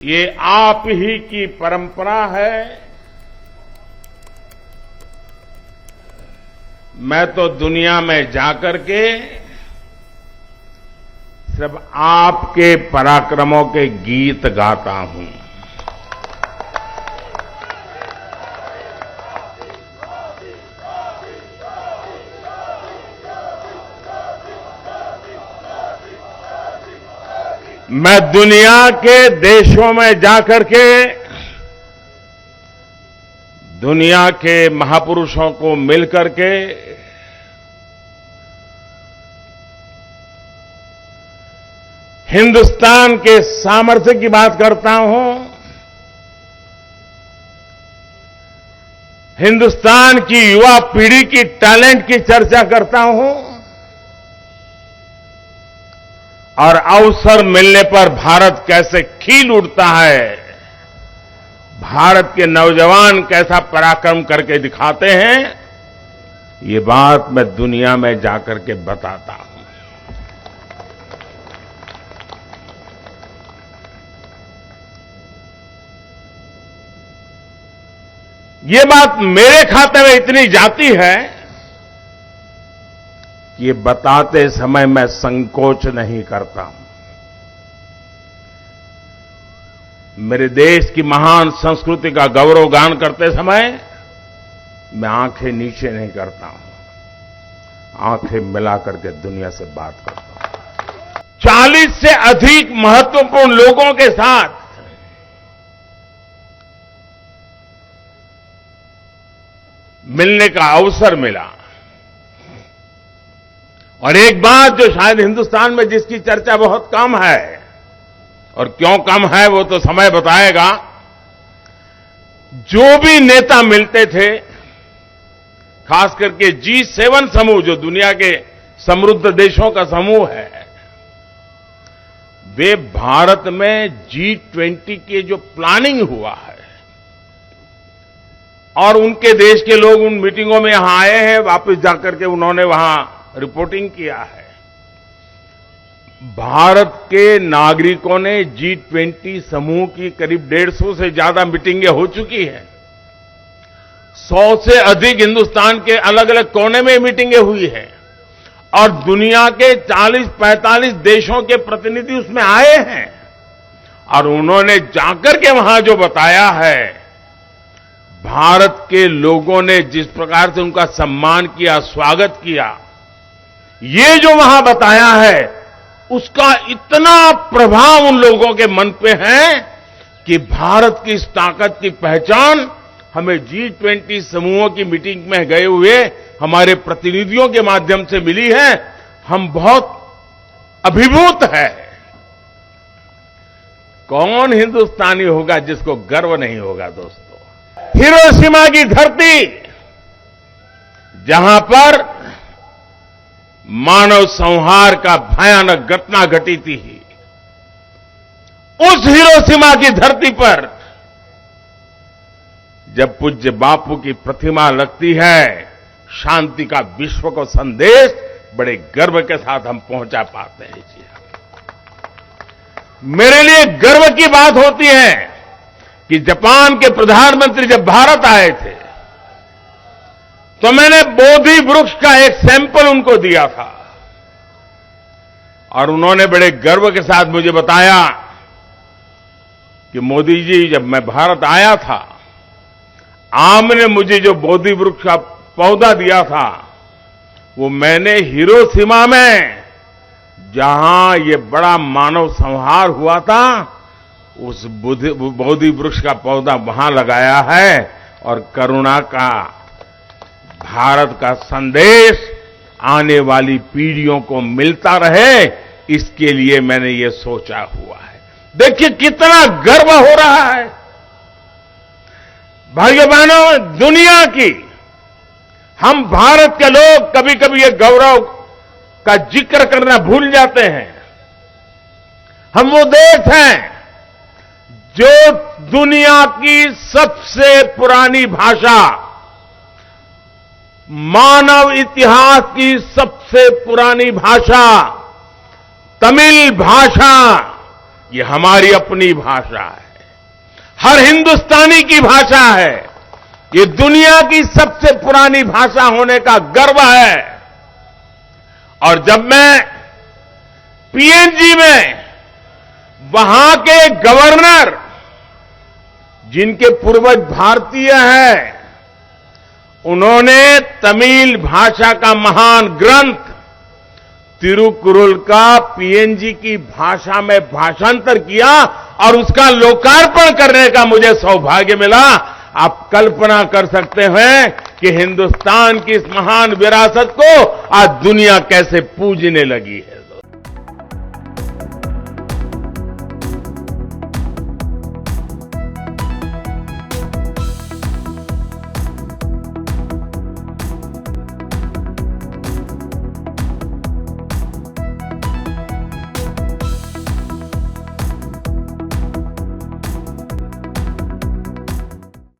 ये आप ही की परंपरा है। मैं तो दुनिया में जाकर के सिर्फ आपके पराक्रमों के गीत गाता हूं। मैं दुनिया के देशों में जाकर के दुनिया के महापुरुषों को मिलकर के हिंदुस्तान के सामर्थ्य की बात करता हूं। हिंदुस्तान की युवा पीढ़ी की टैलेंट की चर्चा करता हूं और अवसर मिलने पर भारत कैसे खिल उठता है, भारत के नौजवान कैसा पराक्रम करके दिखाते हैं, ये बात मैं दुनिया में जाकर के बताता हूं। ये बात मेरे खाते में इतनी जाती है कि ये बताते समय मैं संकोच नहीं करता हूं। मेरे देश की महान संस्कृति का गौरवगान करते समय मैं आंखें नीचे नहीं करता हूं, आंखें मिला करके दुनिया से बात करता हूं। 40 से अधिक महत्वपूर्ण लोगों के साथ मिलने का अवसर मिला और एक बात जो शायद हिंदुस्तान में जिसकी चर्चा बहुत कम है, और क्यों कम है वो तो समय बताएगा। जो भी नेता मिलते थे, खास करके G7 समूह जो दुनिया के समृद्ध देशों का समूह है, वे भारत में G20 के जो प्लानिंग हुआ है और उनके देश के लोग उन मीटिंगों में यहां आए हैं, वापस जाकर के उन्होंने वहां रिपोर्टिंग किया है। भारत के नागरिकों ने G20 समूह की करीब 150 से ज्यादा मीटिंगें हो चुकी हैं। 100 से अधिक हिंदुस्तान के अलग अलग कोने में मीटिंगें हुई हैं और दुनिया के 40-45 देशों के प्रतिनिधि उसमें आए हैं और उन्होंने जाकर के वहां जो बताया है, भारत के लोगों ने जिस प्रकार से उनका सम्मान किया, स्वागत किया, ये जो वहां बताया है, उसका इतना प्रभाव उन लोगों के मन पे है कि भारत की इस ताकत की पहचान हमें G20 समूहों की मीटिंग में गए हुए हमारे प्रतिनिधियों के माध्यम से मिली है। हम बहुत अभिभूत है। कौन हिंदुस्तानी होगा जिसको गर्व नहीं होगा दोस्तों। हिरोशिमा की धरती, जहां पर मानव संहार का भयानक घटना घटी थी, उस हिरोशिमा की धरती पर जब पूज्य बापू की प्रतिमा लगती है, शांति का विश्व को संदेश बड़े गर्व के साथ हम पहुंचा पाते हैं। जी, मेरे लिए गर्व की बात होती है कि जापान के प्रधानमंत्री जब भारत आए थे तो मैंने बोधि वृक्ष का एक सैंपल उनको दिया था और उन्होंने बड़े गर्व के साथ मुझे बताया कि मोदी जी, जब मैं भारत आया था, आपने मुझे जो बोधि वृक्ष का पौधा दिया था वो मैंने हिरोशिमा में, जहां ये बड़ा मानव संहार हुआ था, उस बोधि वृक्ष का पौधा वहां लगाया है और करुणा का, भारत का संदेश आने वाली पीढ़ियों को मिलता रहे, इसके लिए मैंने ये सोचा हुआ है। देखिए कितना गर्व हो रहा है। भाइयों बहनों, दुनिया की, हम भारत के लोग कभी कभी ये गौरव का जिक्र करना भूल जाते हैं। हम वो देश हैं जो दुनिया की सबसे पुरानी भाषा, मानव इतिहास की सबसे पुरानी भाषा तमिल भाषा, ये हमारी अपनी भाषा है। हर हिंदुस्तानी की भाषा है। ये दुनिया की सबसे पुरानी भाषा होने का गर्व है। और जब मैं पीएनजी में वहां के गवर्नर, जिनके पूर्वज भारतीय हैं, उन्होंने तमिल भाषा का महान ग्रंथ तिरुकुरल का पीएनजी की भाषा में भाषांतर किया और उसका लोकार्पण करने का मुझे सौभाग्य मिला। आप कल्पना कर सकते हैं कि हिंदुस्तान की इस महान विरासत को आज दुनिया कैसे पूजने लगी है।